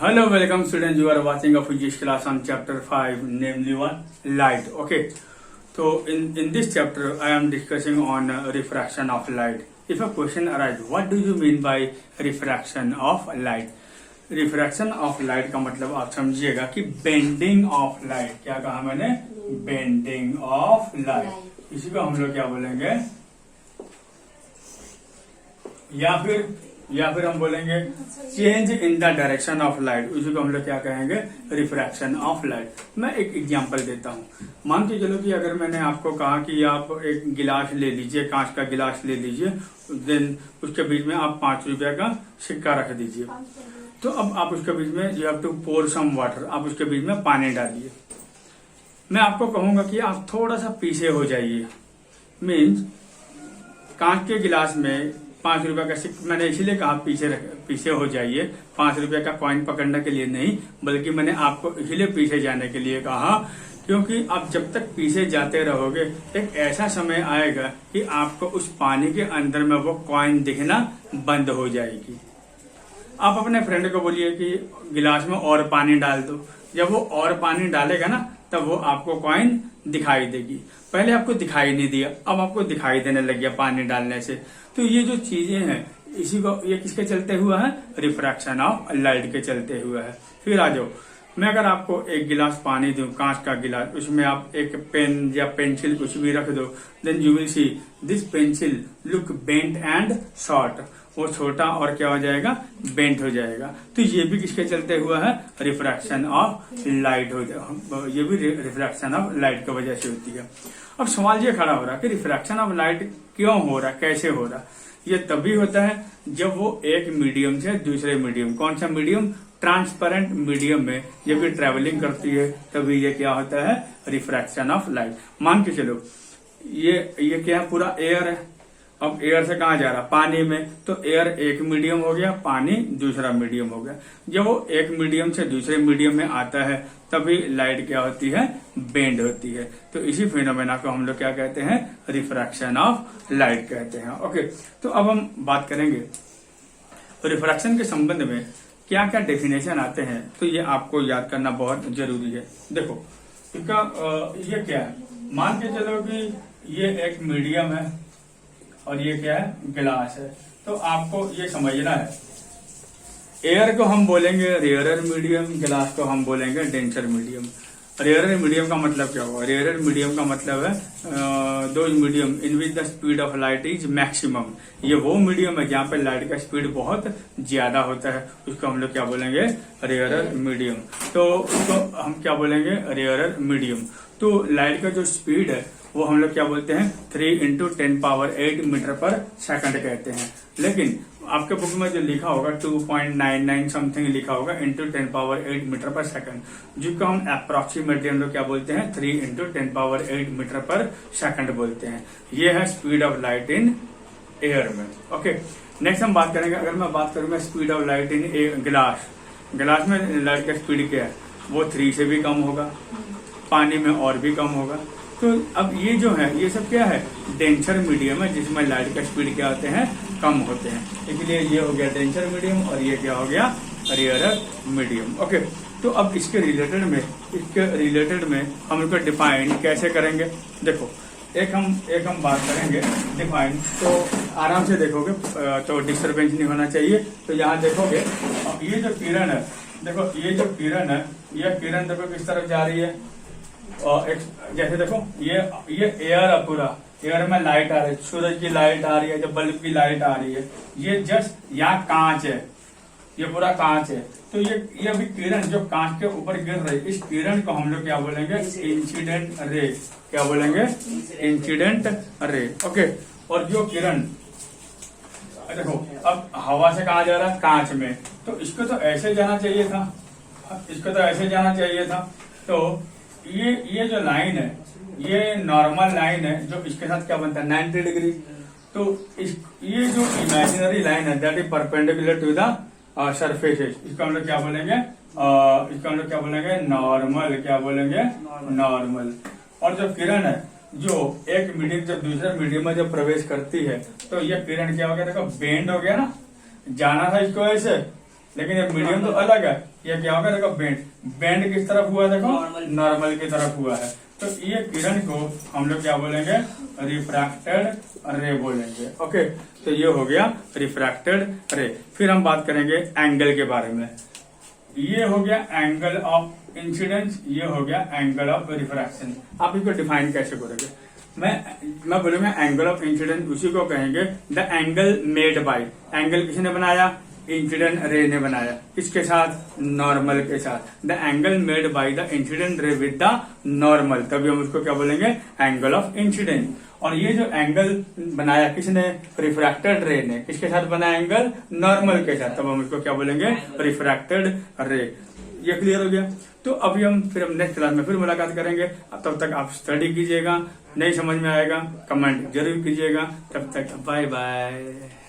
Hello, welcome students. You are watching a physics class on chapter 5, namely one, light. Okay. So in this chapter, I am discussing on refraction of light. If a question arises, what do you mean by refraction of light? Refraction of light का मतलब आप समझिएगा कि bending of light. क्या कहा मैंने? Bending of light. इसी को हम लोग क्या बोलेंगे? या फिर हम बोलेंगे change in the direction of light. उसी को हम लोग क्या कहेंगे? Refraction of light. मैं एक एग्जांपल देता हूं। मान के चलो कि अगर मैंने आपको कहा कि आप एक गिलास ले लीजिए, कांच का गिलास ले लीजिए, देन उसके बीच में आप 5 रुपए का सिक्का रख दीजिए। तो अब आप उसके बीच में you have to pour some water, आप उसके बीच में पानी डालिए। मैं आपको कहूंगा कि आप थोड़ा सा पीछे हो जाइए। मीन्स कांच के गिलास में 5 रुपए का सिक्का, मैंने इसीलिए कहा पीछे हो जाइए, 5 रुपए का कॉइन पकड़ने के लिए नहीं, बल्कि मैंने आपको इसीलिए पीछे जाने के लिए कहा क्योंकि आप जब तक पीछे जाते रहोगे एक ऐसा समय आएगा कि आपको उस पानी के अंदर में वो कॉइन दिखना बंद हो जाएगी। आप अपने फ्रेंड को बोलिए कि गिलास में और पानी डाल दो। जब वो और पानी डालेगा ना, तब वो आपको कॉइन दिखाई देगी। पहले आपको दिखाई नहीं दिया, अब आपको दिखाई देने लग गया पानी डालने से। तो ये जो चीजें हैं, इसी को ये किसके चलते हुआ है? रिफ्रैक्शन ऑफ लाइट के चलते हुआ है। फिर आ जाओ, मैं अगर आपको एक गिलास पानी दूं, कांच का गिलास, उसमें आप एक पेन या पेंसिल कुछ भी रख दो, then you will see this pencil look bent and short. वो छोटा और क्या हो जाएगा? बेंट हो जाएगा। तो ये भी किसके चलते हुआ है? रिफ्रैक्शन ऑफ लाइट हो जाएगा। ये भी रिफ्रैक्शन ऑफ लाइट की वजह से होती है। अब सवाल ये खड़ा हो रहा है कि रिफ्रैक्शन ऑफ लाइट क्यों हो रहा है, कैसे हो रहा है? ये तभी होता है जब वो एक मीडियम से दूसरे मीडियम, कौन सा मीडियम? ट्रांसपेरेंट मीडियम में जब ये ट्रेवलिंग करती है, तभी ये क्या होता है? Refraction of light. मान के चलो ये क्या है? पूरा एयर है। अब एयर से कहा जा रहा? पानी में। तो एयर एक मीडियम हो गया, पानी दूसरा मीडियम हो गया। जब वो एक मीडियम से दूसरे मीडियम में आता है, तभी लाइट क्या होती है? बेंड होती है। तो इसी फिनोमेना को हम लोग क्या कहते हैं? रिफ्रैक्शन ऑफ लाइट कहते हैं। ओके, तो अब हम बात करेंगे रिफ्रैक्शन के संबंध में क्या क्या डेफिनेशन आते हैं। तो ये आपको याद करना बहुत जरूरी है। देखो इसका ये क्या है? मान के चलो कि ये एक मीडियम है और ये क्या है? गिलास है। तो आपको ये समझना है, एयर को हम बोलेंगे रेयरर मीडियम, गिलास को हम बोलेंगे डेंसर मीडियम। रेयरर मीडियम का मतलब क्या हुआ? रेयरर मीडियम का मतलब है दो medium in which the speed of light is maximum. ये वो मीडियम है जहाँ पे लाइट का स्पीड बहुत ज्यादा होता है, उसको हम लोग क्या बोलेंगे? Rarer medium. तो उसको हम क्या बोलेंगे? Rarer medium. तो लाइट का जो स्पीड है वो हम लोग क्या बोलते हैं? 3 × 10⁸ मीटर पर सेकंड कहते हैं। लेकिन आपके बुक में जो लिखा होगा 2.99 समथिंग लिखा होगा इंटू 10⁸ मीटर पर सेकंड, जिसको हम अप्रोक्सीमेटली हम लोग क्या बोलते हैं? 3 × 10⁸ मीटर पर सेकंड बोलते हैं। ये है speed of light in air में। ओके, नेक्स्ट हम बात करेंगे, अगर मैं बात करूंगा स्पीड ऑफ लाइट इन गिलास में लाइट का स्पीड क्या है? वो 3 से भी कम होगा, पानी में और भी कम होगा। तो अब ये जो है, ये सब क्या है? डेंसर मीडियम है, जिसमें लाइट का स्पीड क्या होते हैं? कम होते हैं। इसलिए ये हो गया डेंसर मीडियम और ये क्या हो गया? Rarer medium. ओके, तो अब इसके रिलेटेड में हम इसको डिफाइन कैसे करेंगे? देखो एक हम बात करेंगे डिफाइन, तो आराम से देखोगे तो डिस्टर्बेंस नहीं होना चाहिए। तो यहाँ देखोगे, अब ये जो किरण है, देखो ये जो किरण है, ये किरण देखो किस तरफ जा रही है? और जैसे देखो ये एयर है, पूरा एयर में लाइट आ रही है, सूरज की लाइट आ रही है, जब बल्ब की लाइट आ रही है। ये जस्ट यहाँ कांच है, ये पूरा कांच है। तो ये अभी किरण जो कांच के ऊपर गिर रही है, इस किरण को हम लोग क्या बोलेंगे? Incident ray. क्या बोलेंगे? Incident ray. ओके, और जो किरण देखो अब हवा से कहा जा रहा है? कांच में। तो इसको तो ऐसे जाना चाहिए था, इसको तो ऐसे जाना चाहिए था। तो ये जो लाइन है, ये नॉर्मल लाइन है, जो इसके साथ क्या बनता है? 90 डिग्री। तो ये जो इमेजिनरी लाइन है that is perpendicular to the surfaces, इसको हम लोग क्या बोलेंगे? इसको हम लोग क्या बोलेंगे? नॉर्मल। क्या बोलेंगे? नॉर्मल। और जो किरण है, जो एक मीडियम जब दूसरे मीडियम में जब प्रवेश करती है, तो ये किरण क्या हो गया? देखो बेंड हो गया ना, जाना था इसको ऐसे, लेकिन ये मीडियम तो अलग है। ये क्या होगा, देखो बेंड, बेंड किस तरफ हुआ है, देखो नॉर्मल की तरफ हुआ है। तो ये किरण को हम लोग क्या बोलेंगे, रिफ्रैक्टेड रे बोलेंगे। ओके, तो ये हो गया रिफ्रैक्टेड रे। फिर हम बात करेंगे एंगल के बारे में। ये हो गया एंगल ऑफ इंसिडेंस, ये हो गया एंगल ऑफ रिफ्रैक्शन। आप इसको डिफाइन कैसे करोगे, मैं बोलूंगा एंगल ऑफ इंसिडेंस उसी को कहेंगे the angle made by, angle किसने बनाया, इंसिडेंट रे ने बनाया, किसके साथ, नॉर्मल के साथ। The angle made by the incident ray with the normal, तभी हम उसको क्या बोलेंगे, एंगल ऑफ इंसिडेंस। और ये जो एंगल बनाया किसने, रिफ्रैक्टेड रे ने, किसके साथ बनाया एंगल, नॉर्मल के साथ, तब हम उसको क्या बोलेंगे, रिफ्रैक्टेड रे। ये क्लियर हो गया। तो अभी हम नेक्स्ट क्लास में फिर मुलाकात करेंगे। तब तक आप स्टडी कीजिएगा, नहीं समझ में आएगा कमेंट जरूर कीजिएगा। तब तक बाय बाय।